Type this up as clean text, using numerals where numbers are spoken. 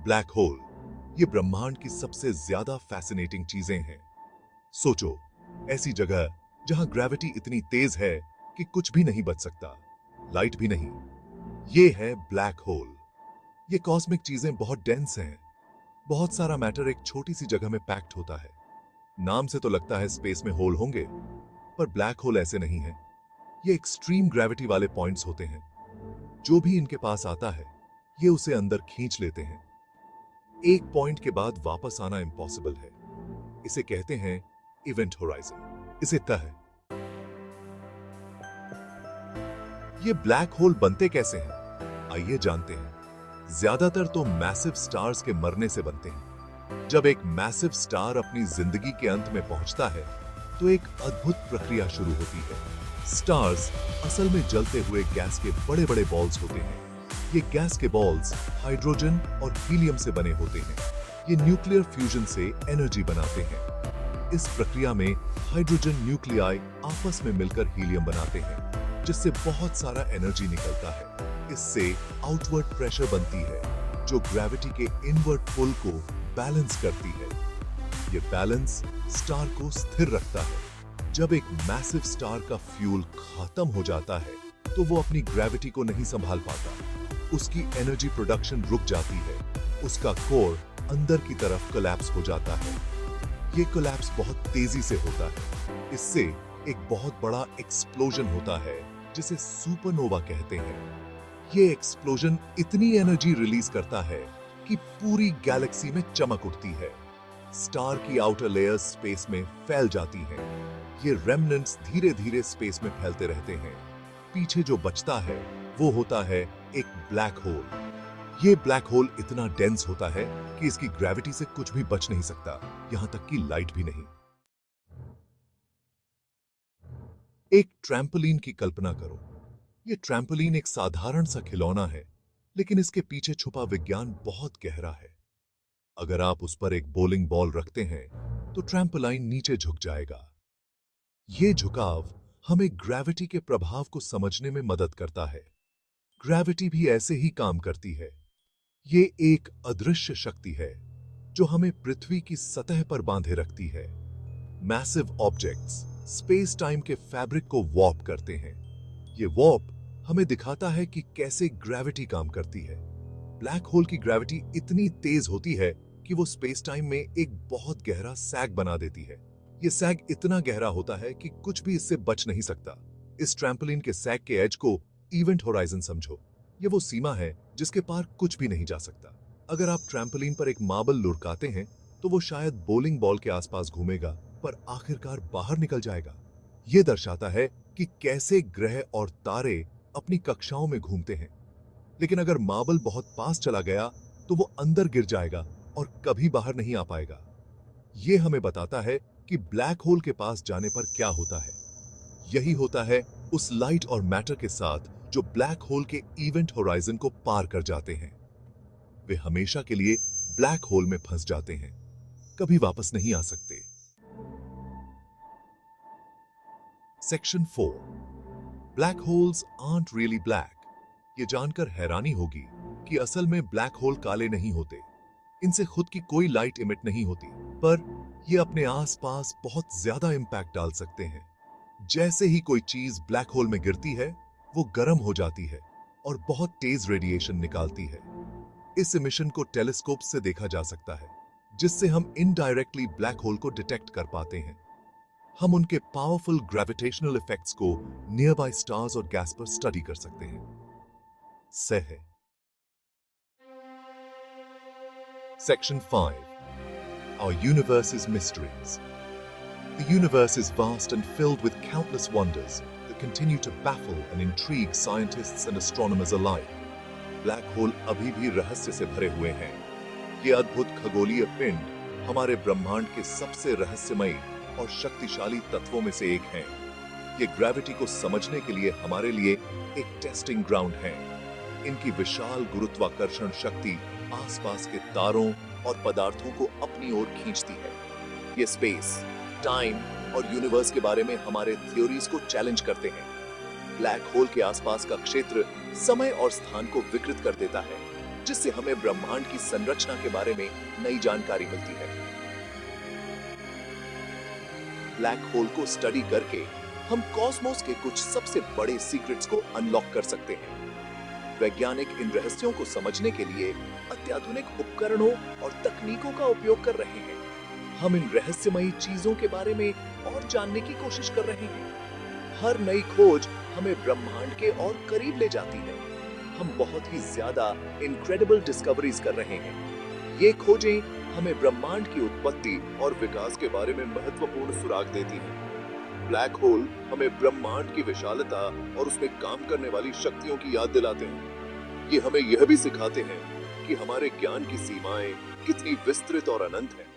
Black hole ये ब्रह्मांड की सबसे ज्यादा फैसिनेटिंग चीजें हैं। सोचो, ऐसी जगह जहां ग्रेविटी इतनी तेज है कि कुछ भी नहीं बच सकता, लाइट भी नहीं। ये है ब्लैक होल। ये कॉस्मिक चीजें बहुत डेंस हैं। बहुत सारा मैटर एक छोटी सी जगह में पैक्ड होता है। नाम से तो लगता है स्पेस में होल होंगे, पर ब्लैक होल ऐसे नहीं है। ये एक्सट्रीम ग्रेविटी वाले पॉइंट्स होते हैं। जो भी इनके पास आता है, ये उसे अंदर खींच लेते हैं। एक पॉइंट के बाद वापस आना इम्पॉसिबल है। इसे कहते हैं इवेंट होराइजन। इसे तह। ये ब्लैक होल बनते कैसे हैं? आइए जानते हैं। ज्यादातर तो मैसिव स्टार्स के मरने से बनते हैं। जब एक मैसिव स्टार अपनी जिंदगी के अंत में पहुंचता है, तो एक अद्भुत प्रक्रिया शुरू होती है। स्टार्स असल में जलते हुए गैस के बड़े बड़े बॉल्स होते हैं। ये गैस के बॉल्स हाइड्रोजन और हीलियम से बने होते हैं। ये न्यूक्लियर फ्यूजन से एनर्जी बनाते हैं। इस प्रक्रिया में हाइड्रोजन न्यूक्लियाई आपस में मिलकर हीलियम बनाते हैं, जिससे बहुत सारा एनर्जी निकलता है। इससे आउटवर्ड प्रेशर बनती है, जो ग्रेविटी के इनवर्ड पुल को बैलेंस करती है। ये बैलेंस स्टार को स्थिर रखता है। जब एक मैसिव स्टार का फ्यूल खत्म हो जाता है, तो वो अपनी ग्रेविटी को नहीं संभाल पाता। उसकी एनर्जी प्रोडक्शन रुक जाती है। उसका कोर अंदर की तरफ कोलैप्स हो जाता है। ये कोलैप्स बहुत तेजी से होता है। इससे एक बहुत बड़ा एक्सप्लोजन होता है, जिसे सुपरनोवा कहते हैं। ये एक्सप्लोजन इतनी एनर्जी रिलीज करता है कि पूरी गैलेक्सी में चमक उठती है। स्टार की आउटर लेयर्स स्पेस में फैल जाती हैं। ये रेमनेंट्स धीरे धीरे स्पेस में फैलते रहते हैं। पीछे जो बचता है वो होता है एक ब्लैक होल। ये ब्लैक होल इतना डेंस होता है कि इसकी ग्रेविटी से कुछ भी बच नहीं सकता, यहां तक कि लाइट भी नहीं। एक ट्रैम्पोलिन की कल्पना करो। ये ट्रैम्पोलिन एक साधारण सा खिलौना है, लेकिन इसके पीछे छुपा विज्ञान बहुत गहरा है। अगर आप उस पर एक बोलिंग बॉल रखते हैं, तो ट्रैम्पोलाइन नीचे झुक जाएगा। ये झुकाव हमें ग्रेविटी के प्रभाव को समझने में मदद करता है। ग्रेविटी भी ऐसे ही काम करती है। ये एक अदृश्य शक्ति है, जो हमें पृथ्वी की सतह पर बांधे रखती है। मैसिव ऑब्जेक्ट्स स्पेस टाइम के फैब्रिक को वॉर्प करते हैं। ये वॉर्प हमें दिखाता है कि कैसे ग्रेविटी काम करती है। ब्लैक होल की ग्रेविटी इतनी तेज होती है कि वो स्पेस टाइम में एक बहुत गहरा सैग बना देती है। ये सैग इतना गहरा होता है कि कुछ भी इससे बच नहीं सकता। इस ट्रैम्पोलिन के सैग के एज को इवेंट होराइजन समझो। ये वो सीमा है जिसके पार कुछ भी नहीं जा सकता। अगर आप ट्रैम्पोलिन पर एक मार्बल लुढ़काते हैं, तो वो शायद बोलिंग बॉल के आसपास घूमेगा, पर आखिरकार बाहर निकल जाएगा। ये दर्शाता है कि कैसे ग्रह और तारे अपनी कक्षाओं में घूमते हैं। लेकिन अगर मार्बल बहुत पास चला गया, तो वो अंदर गिर जाएगा और कभी बाहर नहीं आ पाएगा। ये हमें बताता है कि ब्लैक होल के पास जाने पर क्या होता है। यही होता है उस लाइट और मैटर के साथ जो ब्लैक होल के इवेंट होराइजन को पार कर जाते हैं। वे हमेशा के लिए ब्लैक होल में फंस जाते हैं, कभी वापस नहीं आ सकते। Section 4। Black holes art really black. ये जानकर हैरानी होगी कि असल में ब्लैक होल काले नहीं होते। इनसे खुद की कोई लाइट इमिट नहीं होती, पर ये अपने आसपास बहुत ज्यादा इंपैक्ट डाल सकते हैं। जैसे ही कोई चीज ब्लैक होल में गिरती है, वो गर्म हो जाती है और बहुत तेज रेडिएशन निकालती है। इस इमिशन को टेलीस्कोप से देखा जा सकता है, जिससे हम इनडायरेक्टली ब्लैक होल को डिटेक्ट कर पाते हैं। हम उनके पावरफुल ग्रेविटेशनल इफेक्ट्स को नियर बाय स्टार्स और गैस पर स्टडी कर सकते हैं। सह। Section 5. Our universe's mysteries. The universe is vast and filled with countless wonders that continue to baffle and intrigue scientists and astronomers alike. Black hole अभी भी रहस्य से भरे हुए हैं। ये अद्भुत खगोलीय पिंड हमारे ब्रह्मांड के सबसे रहस्यमयी और शक्तिशाली तत्वों में से एक हैं। ये ग्रेविटी को समझने के लिए हमारे लिए एक टेस्टिंग ग्राउंड है। इनकी विशाल गुरुत्वाकर्षण शक्ति आसपास के तारों और पदार्थों को अपनी ओर खींचती है। ये स्पेस, टाइम और यूनिवर्स के बारे में हमारे थ्योरीज को चैलेंज करते हैं। ब्लैक होल के आसपास का क्षेत्र समय और स्थान को विकृत कर देता है। जिससे हमें ब्रह्मांड की संरचना के बारे में नई जानकारी मिलती है। ब्लैक होल को स्टडी करके हम कॉस्मोस के कुछ सबसे बड़े सीक्रेट्स को अनलॉक कर सकते हैं। वैज्ञानिक इन रहस्यों को समझने के लिए अत्याधुनिक उपकरणों और तकनीकों का उपयोग कर रहे हैं। हम इन रहस्यमयी चीजों के बारे में और जानने की कोशिश कर रहे हैं। हर नई खोज हमें ब्रह्मांड के और करीब ले जाती है। हम बहुत ही ज्यादा इनक्रेडिबल डिस्कवरीज कर रहे हैं। ये खोजें हमें ब्रह्मांड की उत्पत्ति और विकास के बारे में महत्वपूर्ण सुराग देती हैं। ब्लैक होल हमें ब्रह्मांड की विशालता और उसमें काम करने वाली शक्तियों की याद दिलाते हैं। ये हमें यह भी सिखाते हैं कि हमारे ज्ञान की सीमाएं कितनी विस्तृत और अनंत हैं।